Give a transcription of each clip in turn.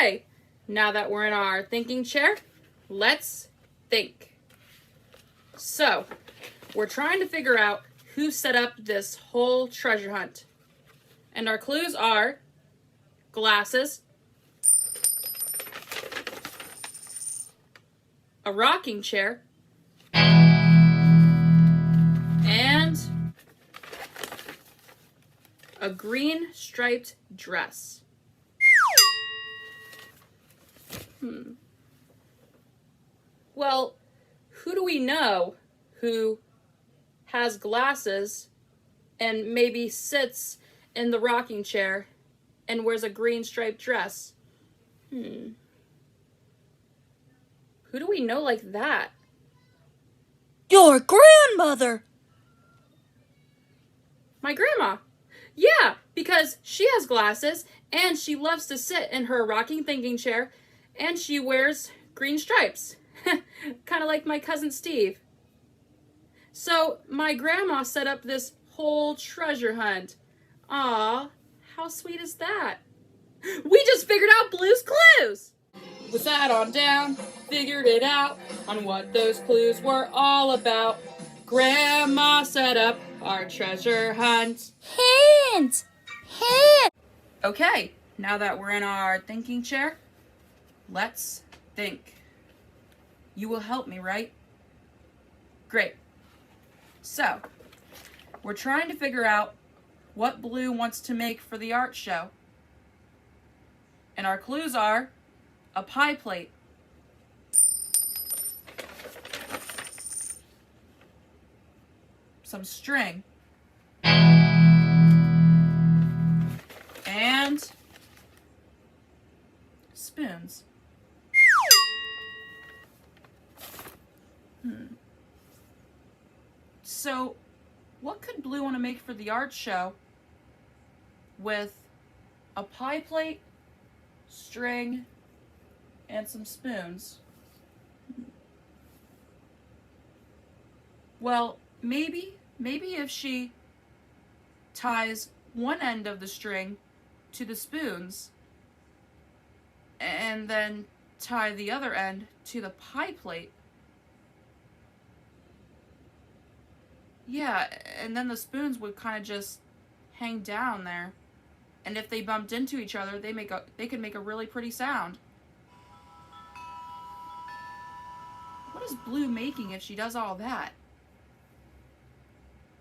Okay, now that we're in our thinking chair, let's think. So, we're trying to figure out who set up this whole treasure hunt. And our clues are glasses, a rocking chair, and a green striped dress. Well, who do we know who has glasses and maybe sits in the rocking chair and wears a green striped dress? Who do we know like that? Your grandmother! My grandma. Yeah, because she has glasses and she loves to sit in her rocking thinking chair and she wears green stripes. Kind of like my cousin Steve. So my grandma set up this whole treasure hunt. Aw, how sweet is that? We just figured out Blue's clues! We sat on down, figured it out on what those clues were all about. Grandma set up our treasure hunt. Hint! Okay, now that we're in our thinking chair, let's think. You will help me, right? Great. So, we're trying to figure out what Blue wants to make for the art show. And our clues are a pie plate, some string, and spoons. So, what could Blue want to make for the art show with a pie plate, string, and some spoons? Well, maybe if she ties one end of the string to the spoons and then tie the other end to the pie plate. Yeah, and then the spoons would kind of just hang down there. And if they bumped into each other, they could make a really pretty sound. What is Blue making if she does all that?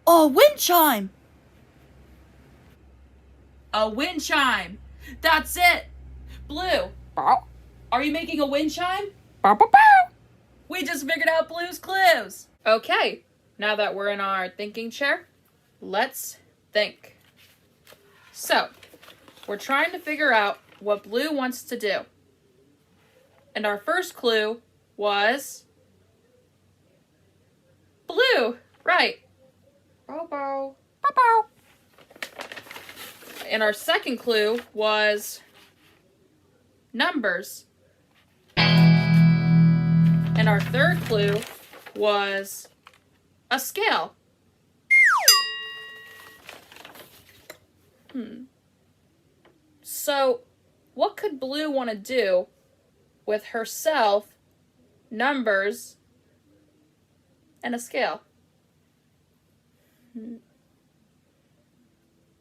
A wind chime! A wind chime! That's it! Blue, are you making a wind chime? We just figured out Blue's clues! Okay, now that we're in our thinking chair, let's think. So, we're trying to figure out what Blue wants to do. And our first clue was blue, right? Bobo. Bobo. And our second clue was numbers. And our third clue was a scale. So, what could Blue want to do with herself, numbers, and a scale?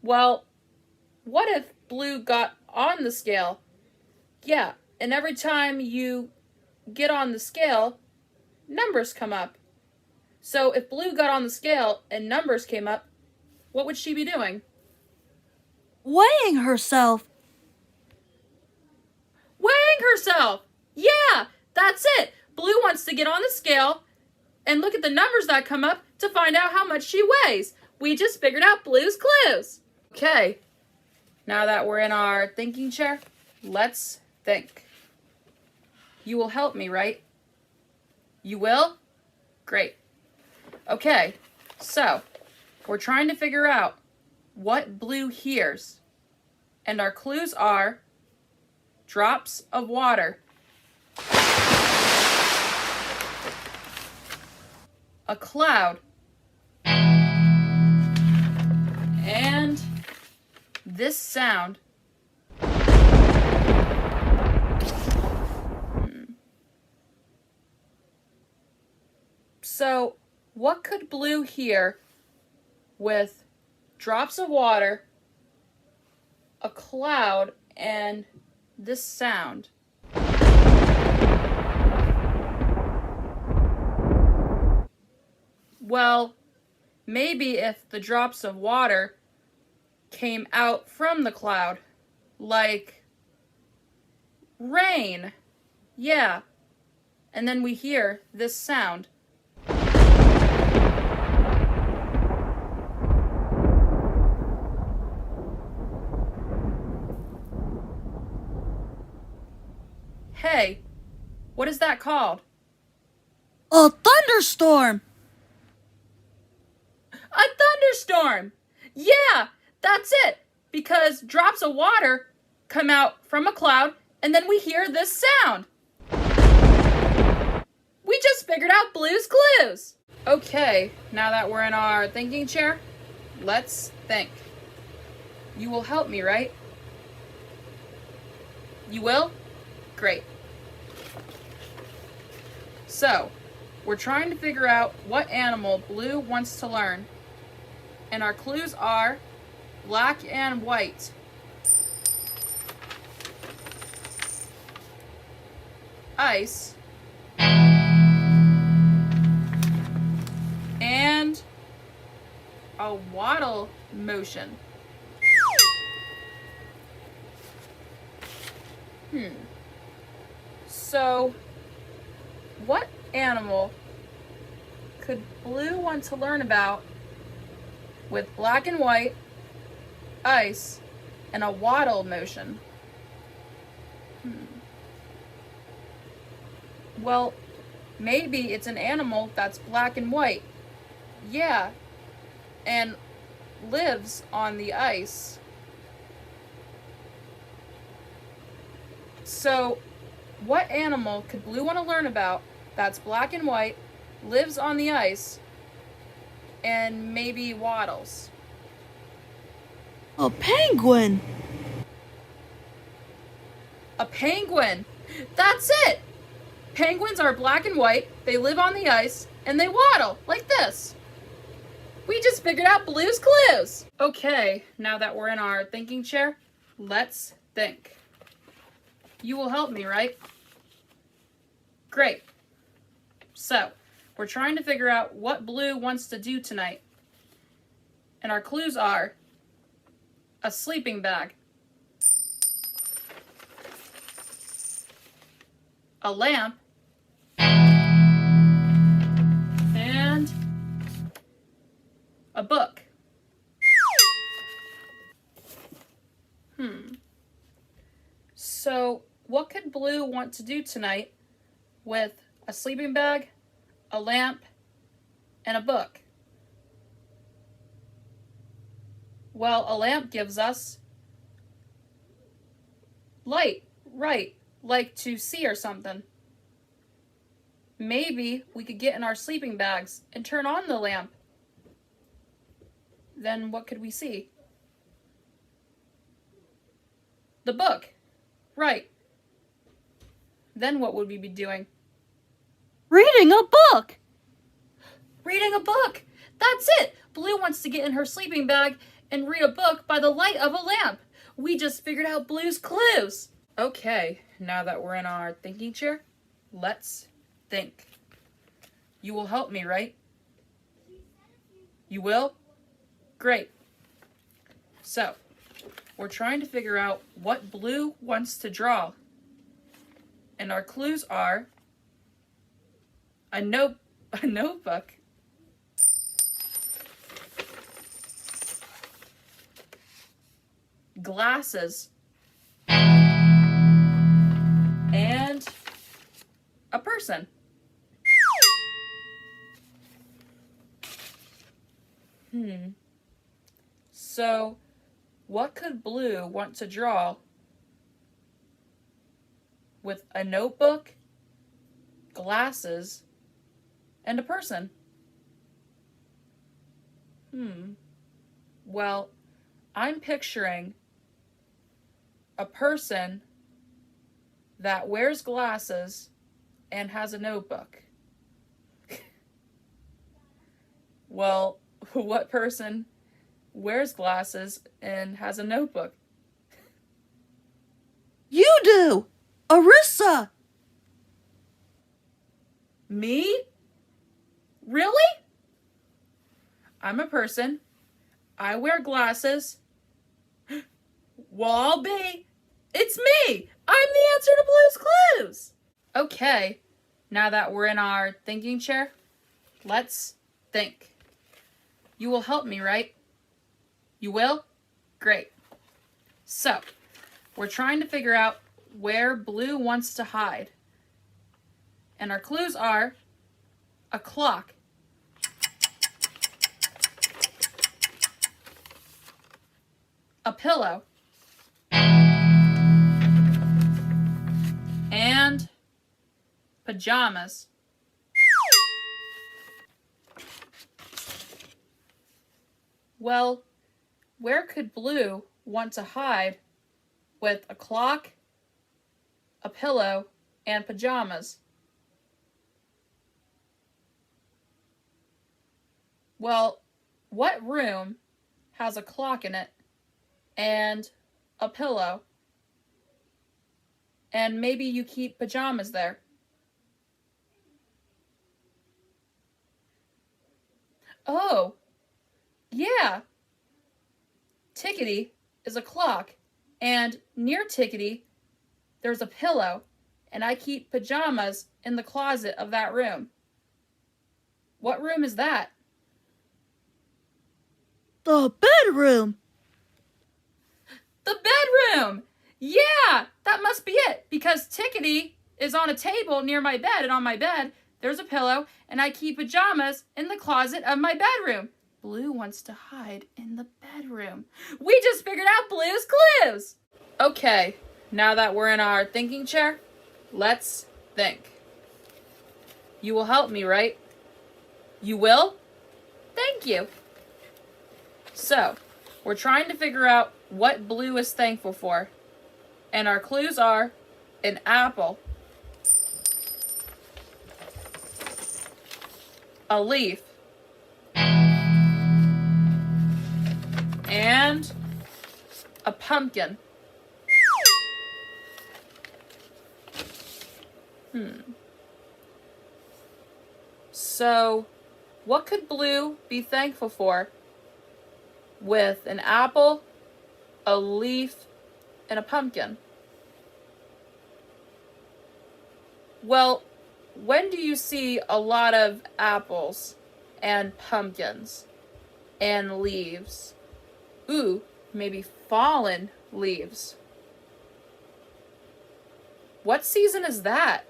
Well, what if Blue got on the scale? Yeah, and every time you get on the scale, numbers come up. So if Blue got on the scale and numbers came up, what would she be doing? Weighing herself. Weighing herself! Yeah, that's it! Blue wants to get on the scale and look at the numbers that come up to find out how much she weighs. We just figured out Blue's clues. Okay, now that we're in our thinking chair, let's think. You will help me, right? You will? Great. Okay, so we're trying to figure out what Blue hears. And our clues are drops of water, a cloud, and this sound. So, what could Blue hear with drops of water, a cloud, and this sound? Well, maybe if the drops of water came out from the cloud, like rain. Yeah. And then we hear this sound. Hey, what is that called? A thunderstorm! A thunderstorm! Yeah, that's it! Because drops of water come out from a cloud and then we hear this sound. We just figured out Blue's Clues! Okay, now that we're in our thinking chair, let's think. You will help me, right? You will? Great. So, we're trying to figure out what animal Blue wants to learn. And our clues are black and white. Ice. And a waddle motion. So, what animal could Blue want to learn about with black and white, ice, and a waddle motion? Well, maybe it's an animal that's black and white. Yeah, and lives on the ice. So, what animal could Blue want to learn about that's black and white, lives on the ice, and maybe waddles? A penguin! A penguin! That's it! Penguins are black and white, they live on the ice, and they waddle, like this. We just figured out Blue's Clues! Okay, now that we're in our thinking chair, let's think. You will help me, right? Great. So, we're trying to figure out what Blue wants to do tonight. And our clues are a sleeping bag, a lamp, and a book. So, what could Blue want to do tonight with a sleeping bag, a lamp, and a book? Well, a lamp gives us light, right, like to see or something. Maybe we could get in our sleeping bags and turn on the lamp. Then what could we see? The book, right. Then what would we be doing? Reading a book! Reading a book! That's it! Blue wants to get in her sleeping bag and read a book by the light of a lamp. We just figured out Blue's Clues. Okay, now that we're in our thinking chair, let's think. You will help me, right? You will? Great. So, we're trying to figure out what Blue wants to draw. And our clues are a notebook, glasses, and a person. So, what could Blue want to draw with a notebook, glasses, and a person? Well, I'm picturing a person that wears glasses and has a notebook. Well, what person wears glasses and has a notebook? You do! Arissa! Me? Really? I'm a person. I wear glasses. Well, I'll be. It's me! I'm the answer to Blue's Clues! Okay, now that we're in our thinking chair, let's think. You will help me, right? You will? Great. So, we're trying to figure out where Blue wants to hide. And our clues are a clock, a pillow, and pajamas. Well, where could Blue want to hide with a clock, a pillow, and pajamas? Well, what room has a clock in it and a pillow? And maybe you keep pajamas there. Oh, yeah. Tickety is a clock, and near Tickety, there's a pillow, and I keep pajamas in the closet of that room. What room is that? The bedroom! The bedroom! Yeah, that must be it, because Tickety is on a table near my bed, and on my bed, there's a pillow, and I keep pajamas in the closet of my bedroom. Blue wants to hide in the bedroom. We just figured out Blue's Clues! Okay, now that we're in our thinking chair, let's think. You will help me, right? You will? Thank you. So, we're trying to figure out what Blue is thankful for. And our clues are an apple, a leaf, and a pumpkin. So, what could Blue be thankful for with an apple, a leaf, and a pumpkin? Well, when do you see a lot of apples and pumpkins and leaves? Ooh, maybe fallen leaves. What season is that?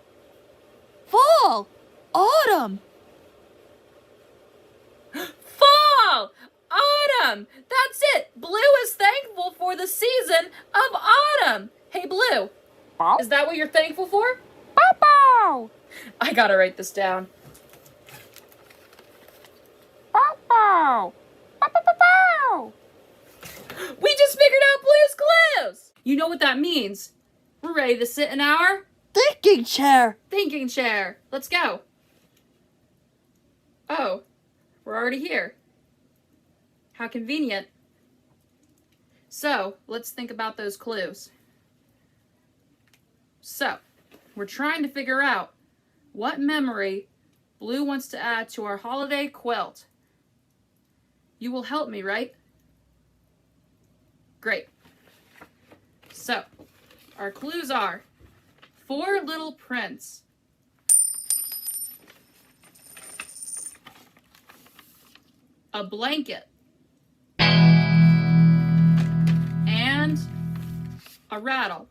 Fall! Autumn! Fall! Autumn! That's it! Blue is thankful for the season of autumn. Hey, Blue, is that what you're thankful for? Bow! I gotta write this down. Bow! Bow! We just figured out Blue's Clues! You know what that means. We're ready to sit in our Thinking chair! thinking chair. Let's go. Oh, we're already here. How convenient. So, let's think about those clues. So, we're trying to figure out what memory Blue wants to add to our holiday quilt. You will help me, right? Great. So, our clues are 4 little prints, a blanket, and a rattle.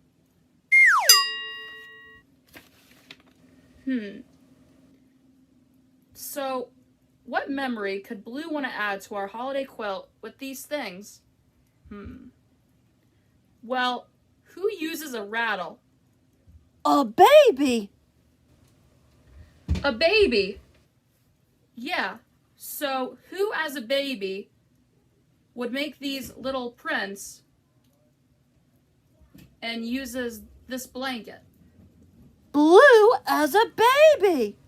So, what memory could Blue want to add to our holiday quilt with these things? Well, who uses a rattle? A baby! A baby. Yeah, so who as a baby would make these little prints and uses this blanket? Blue as a baby!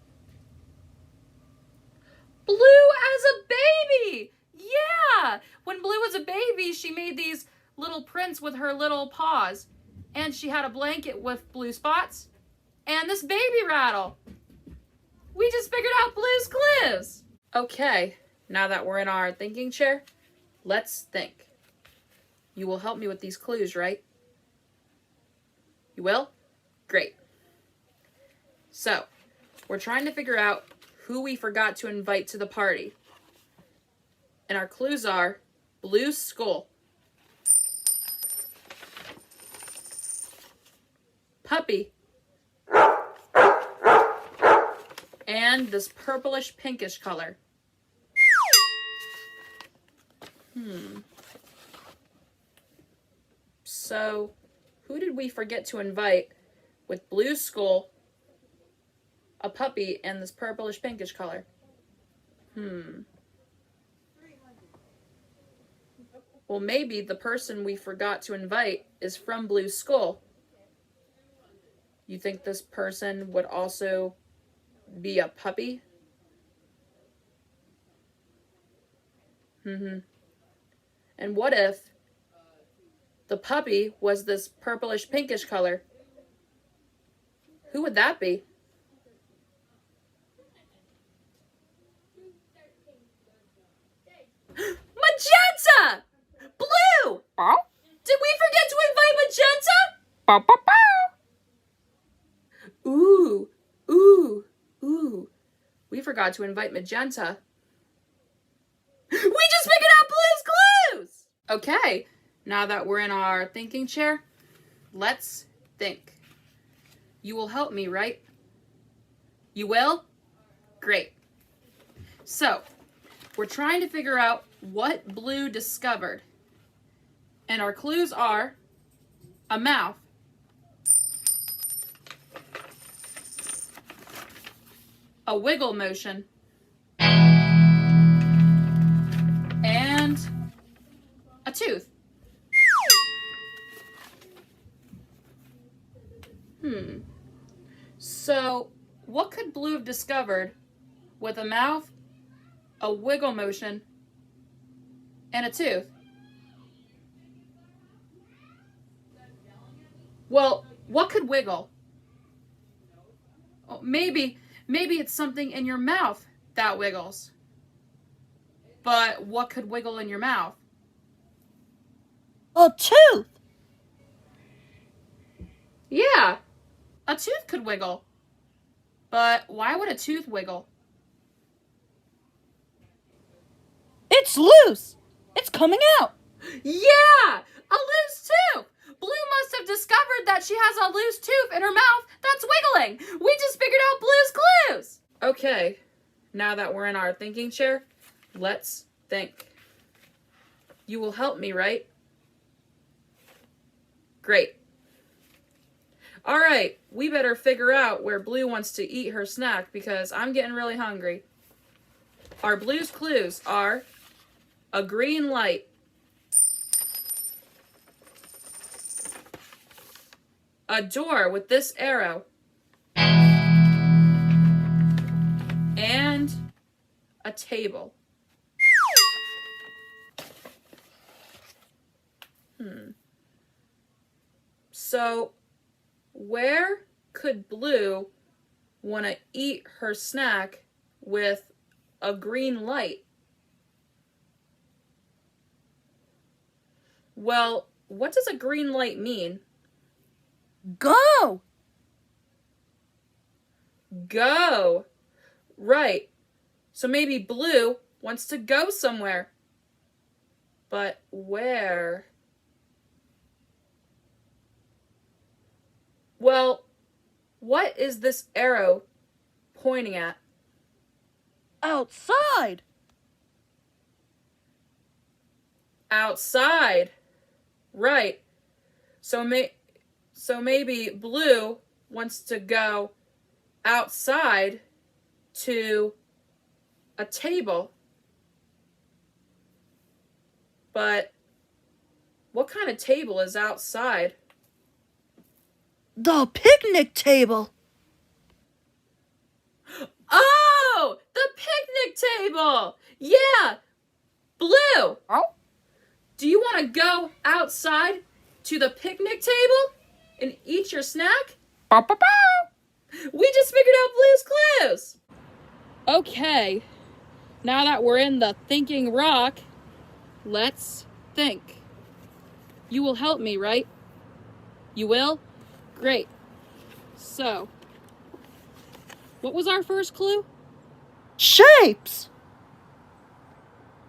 Blue as a baby! Yeah! When Blue was a baby, she made these little prints with her little paws. And she had a blanket with blue spots. And this baby rattle. We just figured out Blue's clues. Okay, now that we're in our thinking chair, let's think. You will help me with these clues, right? You will? Great. So, we're trying to figure out who we forgot to invite to the party. And our clues are Blue's skull, puppy, and this purplish pinkish color. So, who did we forget to invite with Blue's skull, a puppy, and this purplish pinkish color? Well, maybe the person we forgot to invite is from Blue's skull. You think this person would also be a puppy? And what if the puppy was this purplish pinkish color? Who would that be? Magenta! Blue! Bow. Did we forget to invite Magenta? Bow, bow, bow. Ooh, ooh, ooh. We forgot to invite Magenta. We just figured out Blue's clues! Okay, now that we're in our thinking chair, let's think. You will help me, right? You will? Great. So, we're trying to figure out what Blue discovered. And our clues are a mouth, a wiggle motion, and a tooth. So, what could Blue have discovered with a mouth, a wiggle motion, and a tooth? Well, what could wiggle? Oh, maybe it's something in your mouth that wiggles. But what could wiggle in your mouth? A tooth. Yeah, a tooth could wiggle. But why would a tooth wiggle? It's loose. It's coming out. Yeah, a loose tooth. Blue must have discovered that she has a loose tooth in her mouth that's wiggling. We just figured out Blue's clues. Okay, now that we're in our thinking chair, let's think. You will help me, right? Great. All right, we better figure out where Blue wants to eat her snack because I'm getting really hungry. Our Blue's clues are a green light, a door with this arrow, and a table. So, where could Blue want to eat her snack with a green light? Well, what does a green light mean? Go. Go. Right. So maybe Blue wants to go somewhere. But where? Well, what is this arrow pointing at? Outside. Outside. Right. So maybe Blue wants to go outside to a table. But what kind of table is outside? The picnic table. Oh, The picnic table! Yeah! Blue! Oh? Do you want to go outside to the picnic table and eat your snack? Bow, bow, bow. We just figured out Blue's Clues! Okay, now that we're in the thinking rock, let's think. You will help me, right? You will? Great. So, what was our first clue? Shapes.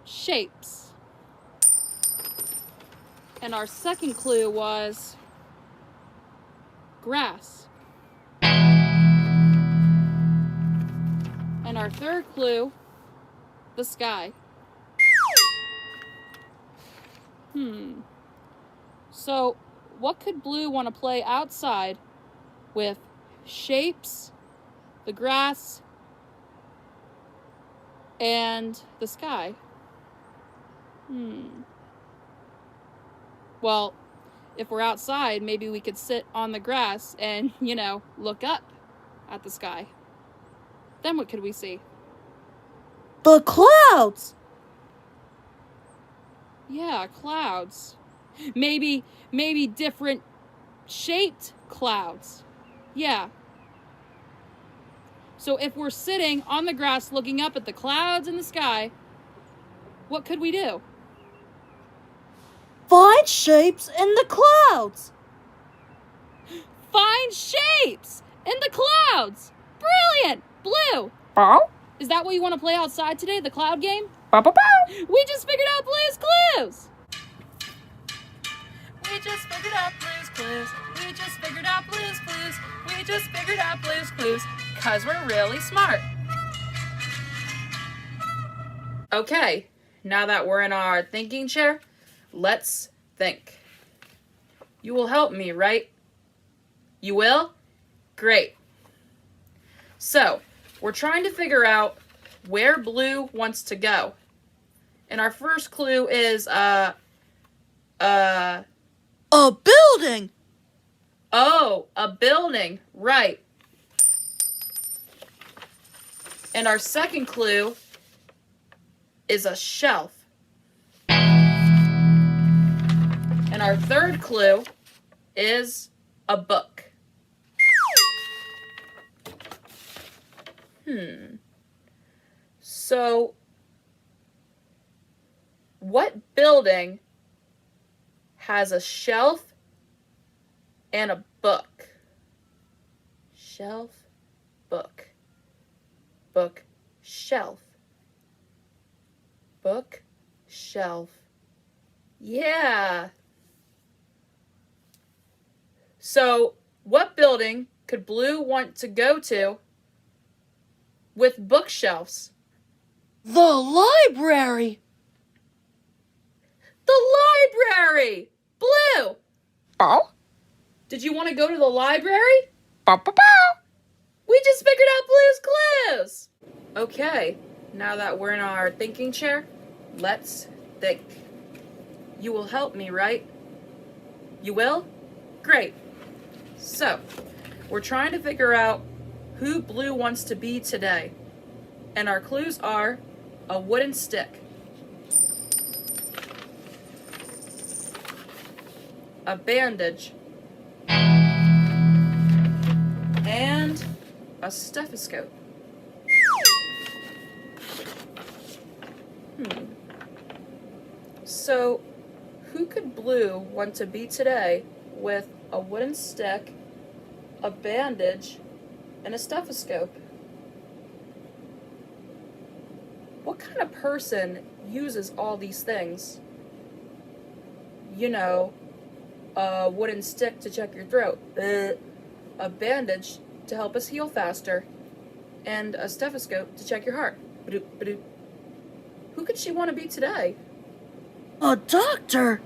Shapes. And our second clue was grass. And our third clue, the sky. So, what could Blue want to play outside with shapes, the grass, and the sky? Well, if we're outside, maybe we could sit on the grass and, look up at the sky. Then what could we see? The clouds. Yeah, clouds. Maybe different shaped clouds. Yeah. So if we're sitting on the grass looking up at the clouds in the sky, what could we do? Find shapes in the clouds. Find shapes in the clouds. Brilliant. Blue. Bow. Is that what you want to play outside today, the cloud game? Bow, bow, bow. We just figured out Blue's Clues. We just figured out Blue's Clues. We just figured out Blue's Clues. We just figured out Blue's Clues. 'Cause we're really smart. Okay, now that we're in our thinking chair, let's think. You will help me, right? You will? Great. So, we're trying to figure out where Blue wants to go. And our first clue is, A building. oh, a building, right. And our second clue is a shelf. And our third clue is a book. So, what building has a shelf and a book? Shelf, book. Book, shelf. Book, shelf. Yeah. So, what building could Blue want to go to with bookshelves? The library. The library! Blue! Bow. Did you want to go to the library? Bow, bow, bow. We just figured out Blue's Clues! Okay, now that we're in our thinking chair, let's think. You will help me, right? You will? Great. So, we're trying to figure out who Blue wants to be today. And our clues are a wooden stick, a bandage, and a stethoscope. So, who could Blue want to be today with a wooden stick, a bandage, and a stethoscope? What kind of person uses all these things? You know, a wooden stick to check your throat, a bandage to help us heal faster, and a stethoscope to check your heart. Ba-doop, ba-doop. Who could she want to be today? A doctor.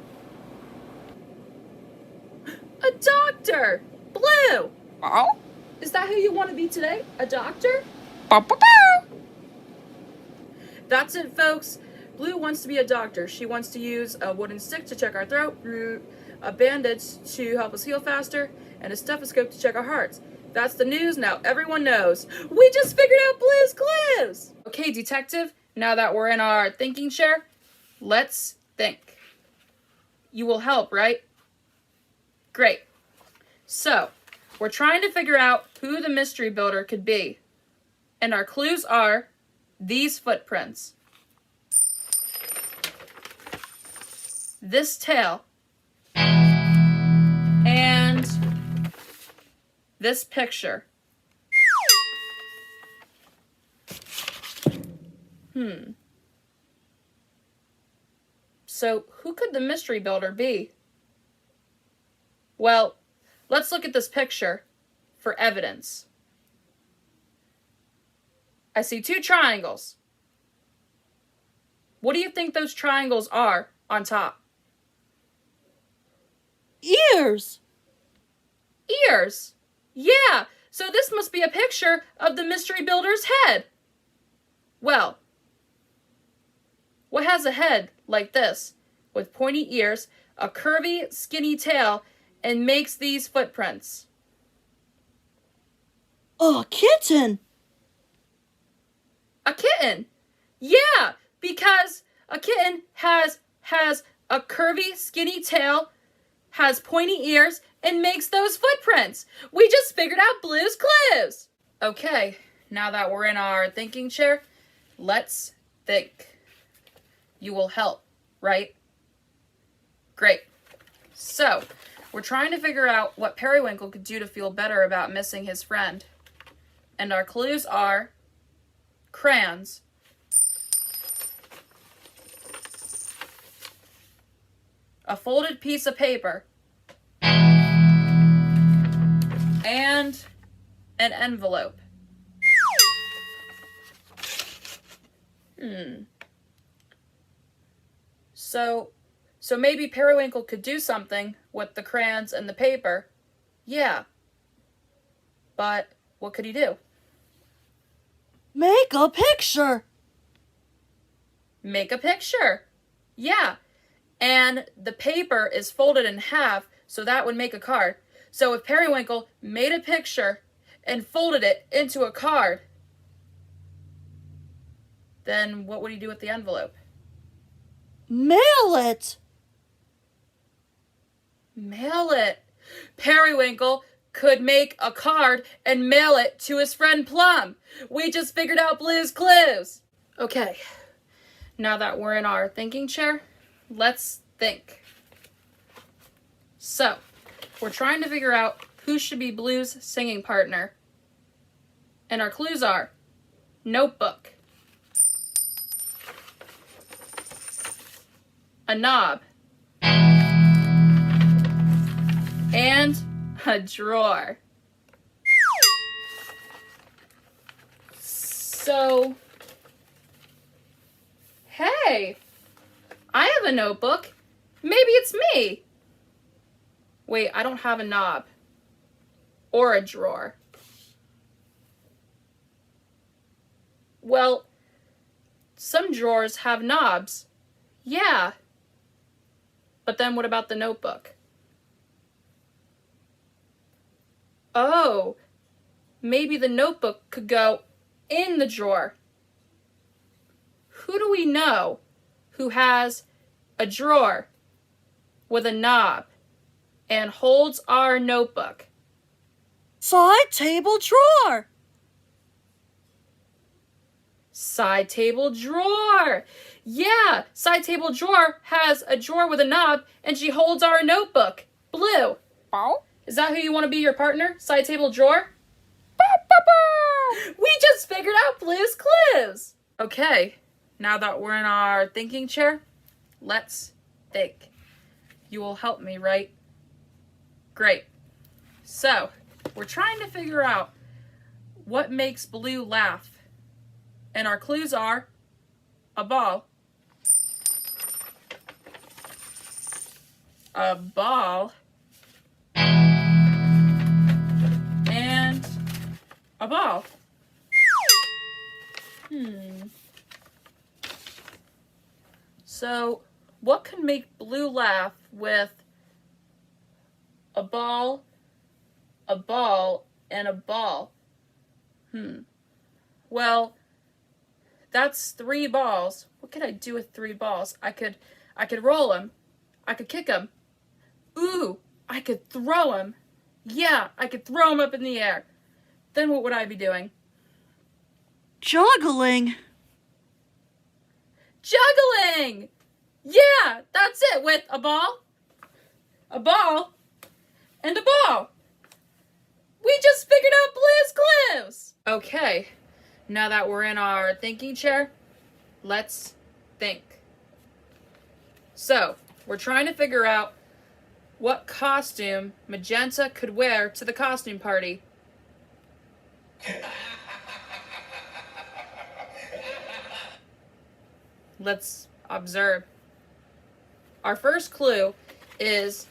A doctor! Blue! Bow. Is that who you want to be today? A doctor? Bow, bow, bow. That's it, folks. Blue wants to be a doctor. She wants to use a wooden stick to check our throat, a bandage to help us heal faster, and a stethoscope to check our hearts. That's the news now. Everyone knows. We just figured out Blue's Clues! Okay, detective, now that we're in our thinking chair, let's think. You will help, right? Great. So, we're trying to figure out who the mystery builder could be. And our clues are these footprints, this tail, and this picture. So, who could the mystery builder be? Well, let's look at this picture for evidence. I see two triangles. What do you think those triangles are on top? Ears. Ears. Yeah, so this must be a picture of the mystery builder's head. Well, what has a head like this, with pointy ears, a curvy, skinny tail, and makes these footprints? A kitten. A kitten. Yeah, because a kitten has a curvy, skinny tail, has pointy ears, and makes those footprints. We just figured out Blue's Clues. Okay, now that we're in our thinking chair, let's think. You will help, right? Great. So, we're trying to figure out what Periwinkle could do to feel better about missing his friend. And our clues are crayons, a folded piece of paper, and an envelope. So maybe Periwinkle could do something with the crayons and the paper. Yeah. But what could he do? Make a picture. Make a picture. Yeah. And the paper is folded in half, so that would make a card. So if Periwinkle made a picture and folded it into a card, then what would he do with the envelope? Mail it. Mail it. Periwinkle could make a card and mail it to his friend Plum. We just figured out Blue's Clues. Okay, now that we're in our thinking chair, let's think. So, we're trying to figure out who should be Blue's singing partner. And our clues are notebook, a knob, and a drawer. So, hey, I have a notebook. Maybe it's me. Wait, I don't have a knob or a drawer. Well, some drawers have knobs. Yeah. But then what about the notebook? Oh, maybe the notebook could go in the drawer. Who do we know who has a drawer with a knob and holds our notebook? Side table drawer. Side table drawer. Yeah, side table drawer has a drawer with a knob and she holds our notebook. Blue. Bow. Is that who you want to be your partner? Side table drawer? Bow, bow, bow. We just figured out Blue's Clues. Okay, now that we're in our thinking chair, let's think. You will help me, right? Great. So, we're trying to figure out what makes Blue laugh. And our clues are a ball, a ball, and a ball. So, what could make Blue laugh with a ball, and a ball. Well, that's 3 balls. What could I do with 3 balls? I could roll them. I could kick them. Ooh, I could throw them. Yeah, I could throw them up in the air. Then what would I be doing? Juggling. Juggling! Yeah, that's it, with a ball, and a ball. We just figured out Blue's Clues! Okay, now that we're in our thinking chair, let's think. So, we're trying to figure out what costume Magenta could wear to the costume party. Let's observe. Our first clue is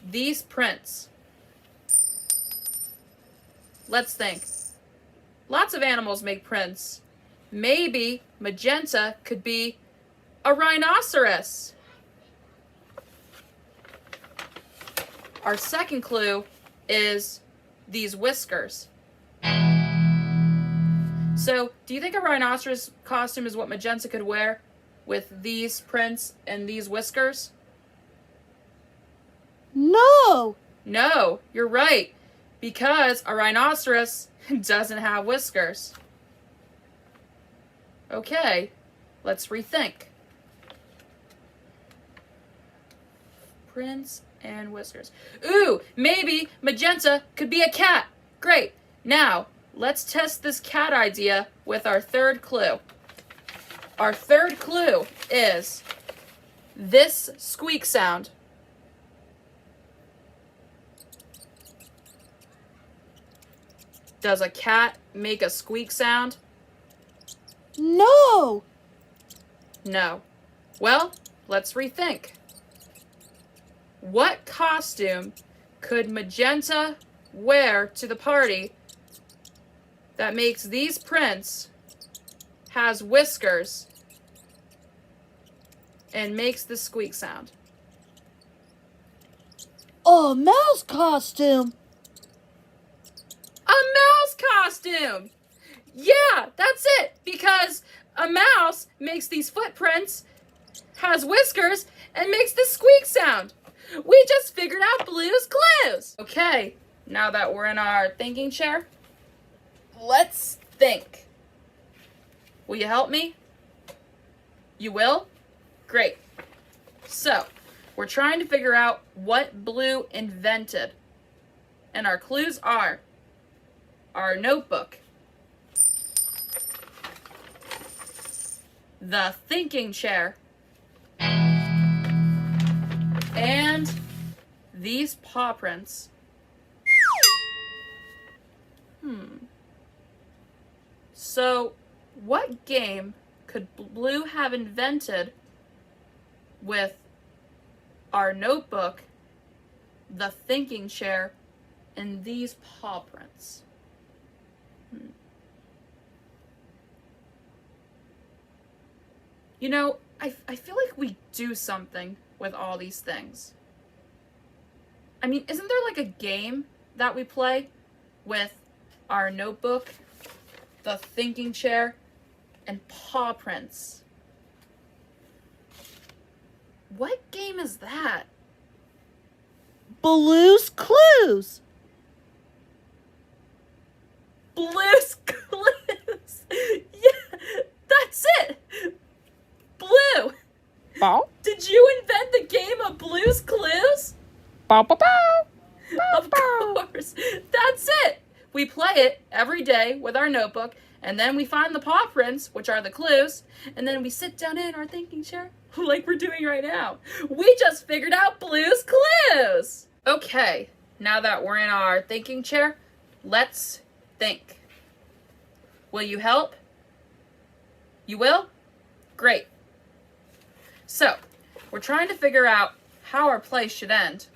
these prints. Let's think. Lots of animals make prints. Maybe Magenta could be a rhinoceros. Our second clue is these whiskers. So, do you think a rhinoceros costume is what Magenta could wear with these prints and these whiskers? No. No, you're right. Because a rhinoceros doesn't have whiskers. Okay, let's rethink. Prints and whiskers. Ooh, maybe Magenta could be a cat. Great. Now, let's test this cat idea with our third clue. Our third clue is this squeak sound. Does a cat make a squeak sound? No. No. Well, let's rethink. What costume could Magenta wear to the party that makes these prints, has whiskers, and makes the squeak sound? A mouse costume. A mouse costume! Yeah, that's it! Because a mouse makes these footprints, has whiskers, and makes the squeak sound. We just figured out Blue's Clues! Okay, now that we're in our thinking chair, let's think. Will you help me? You will? Great. So, we're trying to figure out what Blue invented. And our clues are our notebook, the thinking chair, and these paw prints. So, what game could Blue have invented with our notebook, the thinking chair, and these paw prints? You know, I feel like we do something with all these things. I mean, isn't there like a game that we play with our notebook, the thinking chair, and paw prints? What game is that? Blue's Clues. Blue's Clues! Yeah, that's it! Blue! Bow. Did you invent the game of Blue's Clues? Bow, bow, bow. Of course! That's it! We play it every day with our notebook, and then we find the paw prints, which are the clues, and then we sit down in our thinking chair, like we're doing right now. We just figured out Blue's Clues! Okay, now that we're in our thinking chair, let's think. Will you help? You will? Great. So, we're trying to figure out how our play should end.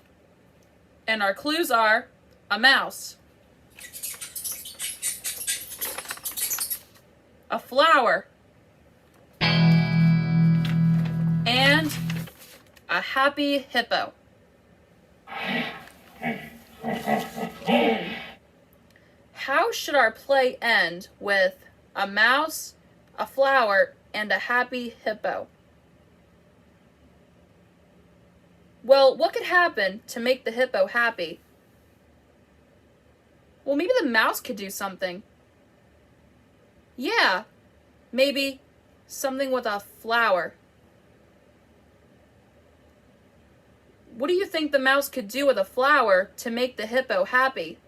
And our clues are a mouse, a flower, and a happy hippo. should our play end with a mouse, a flower, and a happy hippo? Well, what could happen to make the hippo happy? Well, maybe the mouse could do something. Yeah, maybe something with a flower. What do you think the mouse could do with a flower to make the hippo happy?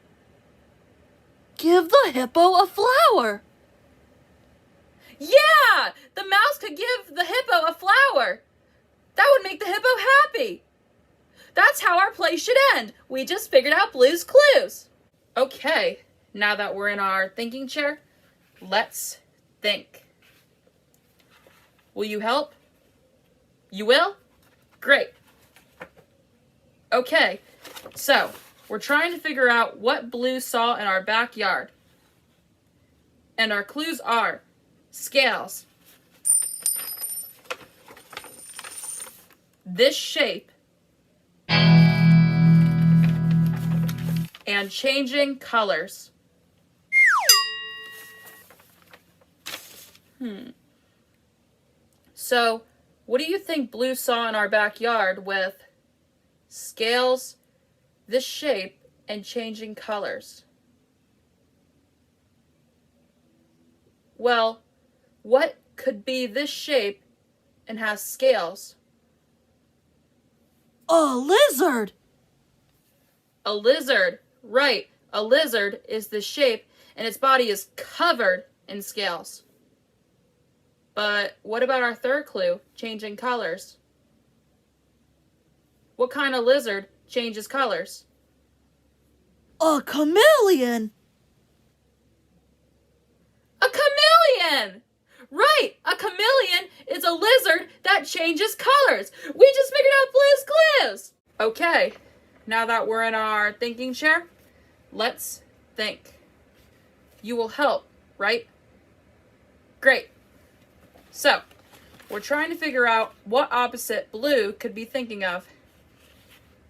Give the hippo a flower. Yeah! The mouse could give the hippo a flower. That would make the hippo happy. That's how our play should end. We just figured out Blue's Clues. Okay, now that we're in our thinking chair, let's think. Will you help? You will? Great. Okay, so we're trying to figure out what Blue saw in our backyard. And our clues are scales, this shape, and changing colors. So, what do you think Blue saw in our backyard with scales, this shape, and changing colors? Well, what could be this shape and has scales? A lizard. A lizard. Right. A lizard is this shape and its body is covered in scales. But what about our third clue, changing colors? What kind of lizard changes colors? A chameleon. A chameleon! Right! A chameleon is a lizard that changes colors. We just figured out Blue's Clues! Okay, now that we're in our thinking chair, let's think. You will help, right? Great. So, we're trying to figure out what opposite Blue could be thinking of.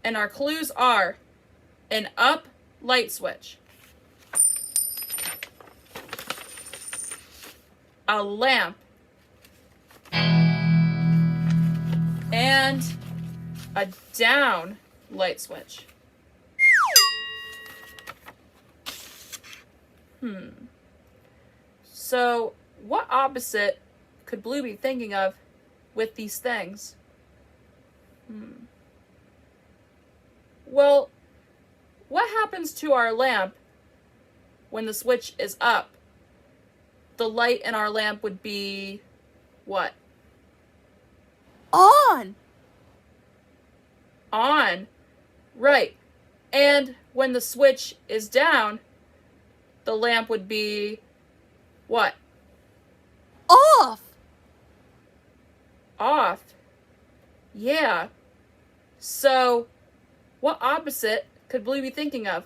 And our clues are an up light switch, a lamp, and a down light switch. So, what opposite could Blue be thinking of with these things? Well, what happens to our lamp when the switch is up? The light in our lamp would be what? On. On. Right. And when the switch is down, the lamp would be what? Off. Off. Yeah. So, what opposite could Blue be thinking of?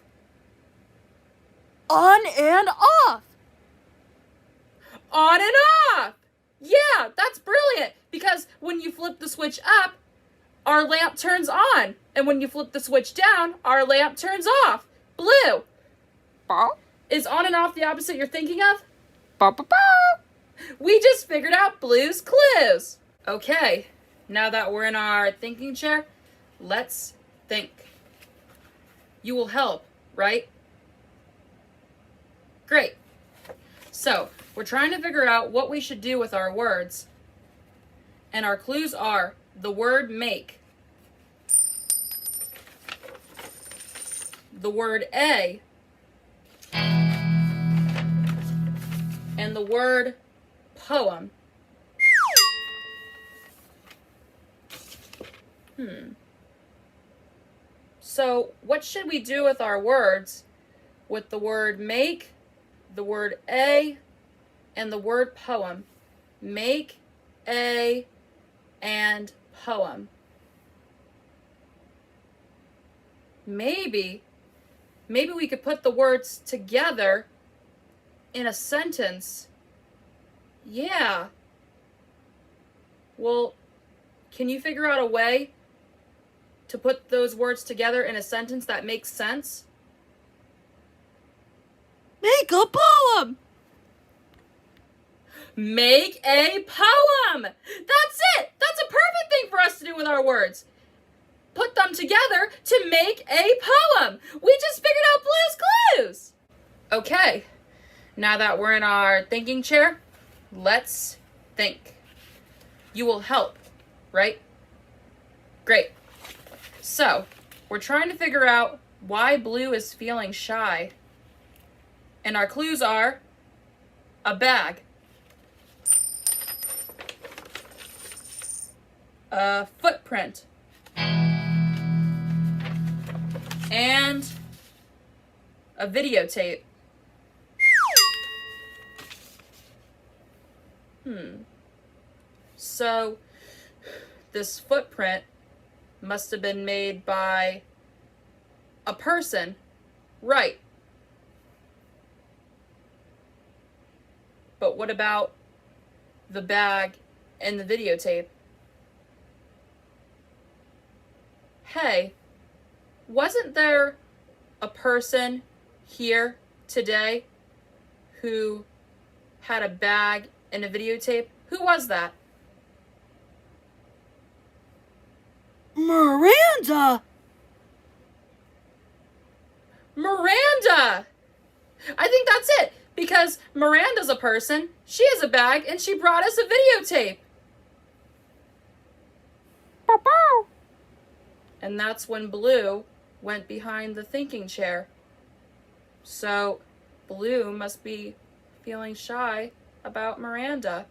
On and off. On and off! Yeah, that's brilliant! Because when you flip the switch up, our lamp turns on. And when you flip the switch down, our lamp turns off. Blue! Bow. Is on and off the opposite you're thinking of? Bow, bow, bow. We just figured out Blue's Clues! Okay, now that we're in our thinking chair, let's think. You will help, right? Great. So, we're trying to figure out what we should do with our words. And our clues are the word make, the word a, and the word poem. So, what should we do with our words with the word make, the word a, and the word poem? Make, a, and poem. Maybe we could put the words together in a sentence. Yeah. Well, can you figure out a way to put those words together in a sentence that makes sense? Make a poem! Make a poem! That's it! That's a perfect thing for us to do with our words. Put them together to make a poem. We just figured out Blue's Clues. Okay, now that we're in our thinking chair, let's think. You will help, right? Great. So, we're trying to figure out why Blue is feeling shy. And our clues are a bag, a footprint, and a videotape. So, this footprint must have been made by a person, right? But what about the bag and the videotape? Hey, wasn't there a person here today who had a bag and a videotape? Who was that? Miranda! Miranda! I think that's it, because Miranda's a person, she has a bag, and she brought us a videotape. And that's when Blue went behind the thinking chair. So, Blue must be feeling shy about Miranda.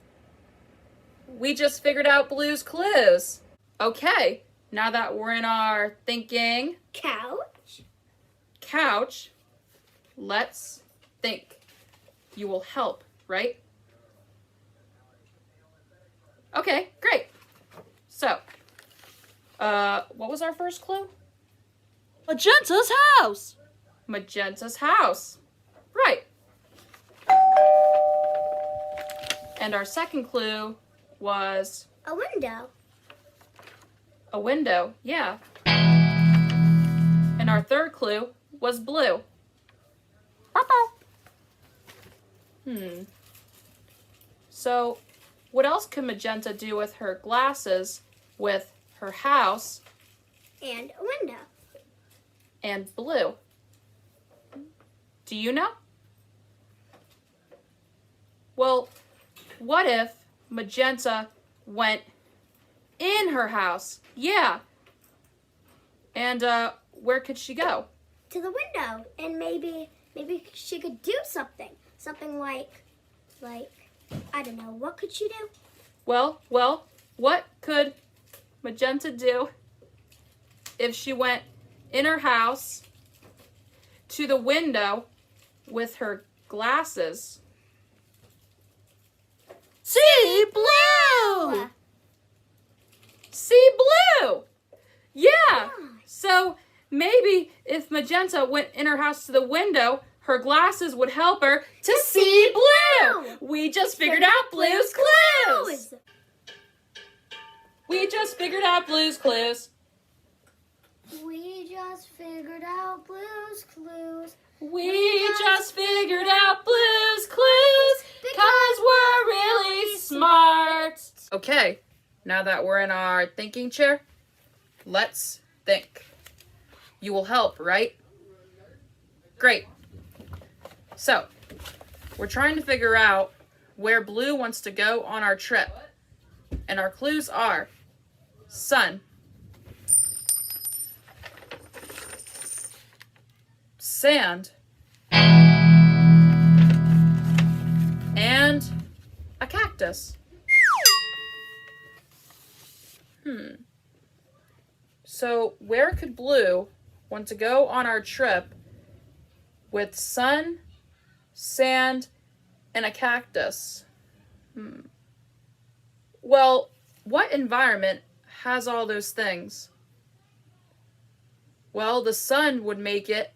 We just figured out Blue's clues. Okay, now that we're in our thinking couch, let's think. You will help, right? Okay, great. So, what was our first clue? Magenta's house! Magenta's house. Right. And our second clue was A window. a window. Yeah. And our third clue was blue. So, what else could Magenta do with her glasses, with her house, And a window. and blue? Do you know? Well, what if Magenta went in her house? Yeah. And where could she go? To the window. And maybe she could do something. Something like, I don't know, what could she do? Well, what could Magenta do if she went in her house to the window with her glasses? See blue! See blue! Yeah! So maybe if Magenta went in her house to the window, her glasses would help her to see blue! We just figured out Blue's clues! We just figured out Blue's clues. We just figured out Blue's Clues. We just figured out Blue's clues because we're really smart. Okay, now that we're in our thinking chair, let's think. You will help, right? Great. So, we're trying to figure out where Blue wants to go on our trip. And our clues are sun, sand, and a cactus. So where could Blue want to go on our trip with sun, sand, and a cactus? Well, what environment has all those things? Well, the sun would make it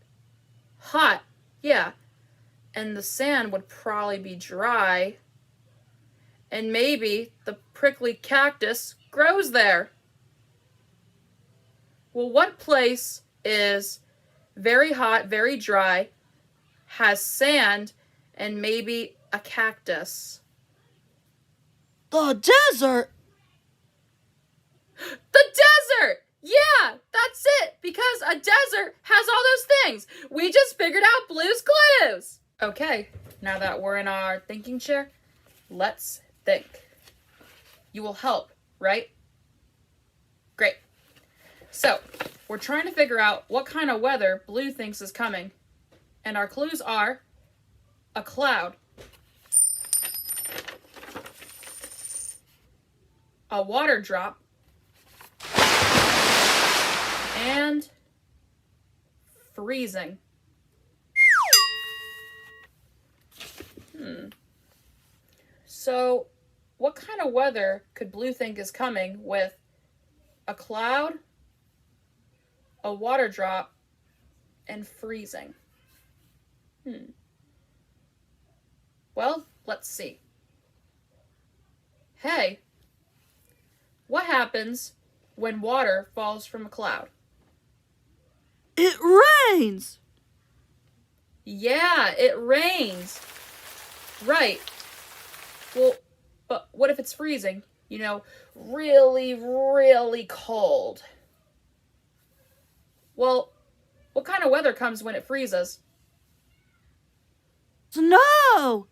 hot, yeah. And the sand would probably be dry. And maybe the prickly cactus grows there. Well, what place is very hot, very dry, has sand and maybe a cactus? The desert. The desert! Yeah, that's it, because a desert has all those things. We just figured out Blue's clues. Okay, now that we're in our thinking chair, let's think. You will help, right? Great. So, we're trying to figure out what kind of weather Blue thinks is coming. And our clues are a cloud, a water drop, and freezing. So, what kind of weather could Blue think is coming with a cloud, a water drop, and freezing? Well, let's see. Hey, what happens when water falls from a cloud? It rains. Yeah, it rains. Right. Well, but what if it's freezing? You know, really, really cold. Well, what kind of weather comes when it freezes? Snow.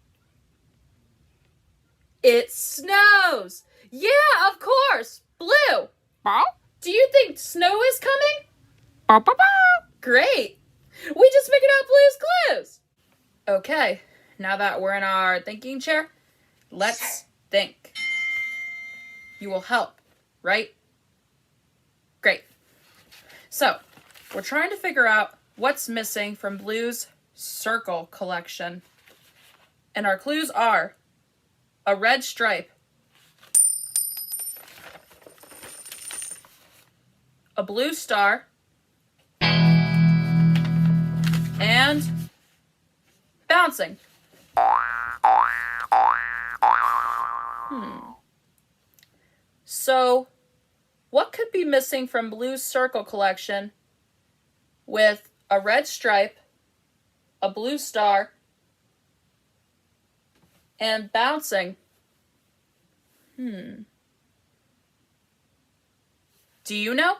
It snows. Yeah, of course. Blue, Bow. do you think snow is coming? Bow, bow, bow. Great. We just figured out Blue's clues. Okay, now that we're in our thinking chair, let's think. You will help, right? Great. So, we're trying to figure out what's missing from Blue's circle collection. And our clues are a red stripe, a blue star, and bouncing. So, what could be missing from Blue's circle collection with a red stripe, a blue star, and bouncing? Do you know?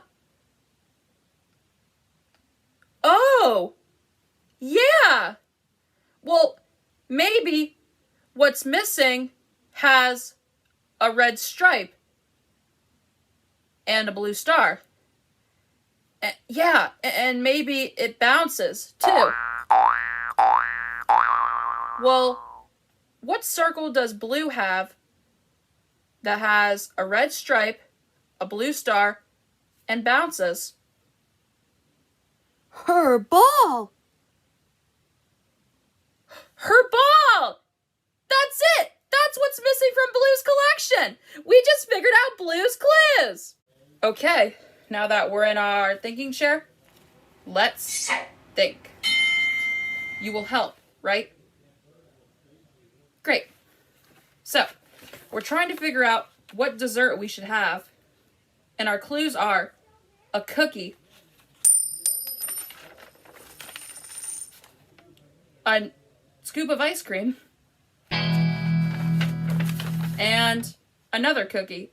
Oh, yeah. Well, maybe what's missing has a red stripe and a blue star. Yeah, and maybe it bounces too. Well, what circle does Blue have that has a red stripe, a blue star, and bounces? Her ball. Her ball! That's it! That's what's missing from Blue's collection! We just figured out Blue's clues! Okay, now that we're in our thinking chair, let's think. You will help, right? Great. So, we're trying to figure out what dessert we should have, and our clues are a cookie, a scoop of ice cream, and another cookie.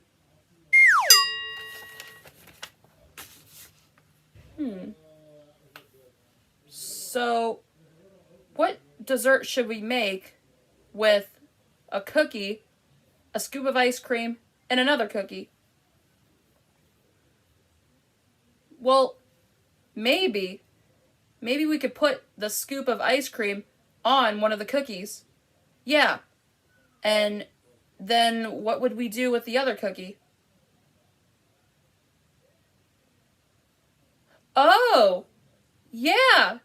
So, what dessert should we make with a cookie, a scoop of ice cream, and another cookie? Well, maybe we could put the scoop of ice cream on one of the cookies. Yeah. And then what would we do with the other cookie? Oh, yeah.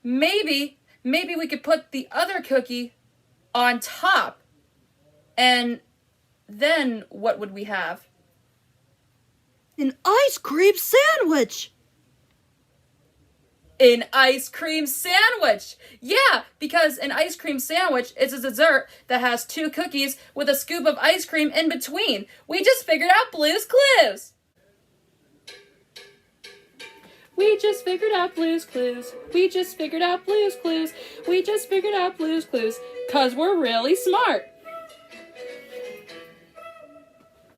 Maybe we could put the other cookie on top. And then what would we have? An ice cream sandwich. An ice cream sandwich. Yeah, because an ice cream sandwich is a dessert that has two cookies with a scoop of ice cream in between. We just figured out Blue's clues. We just figured out Blue's Clues. We just figured out Blue's Clues. We just figured out Blue's Clues. 'Cause we're really smart.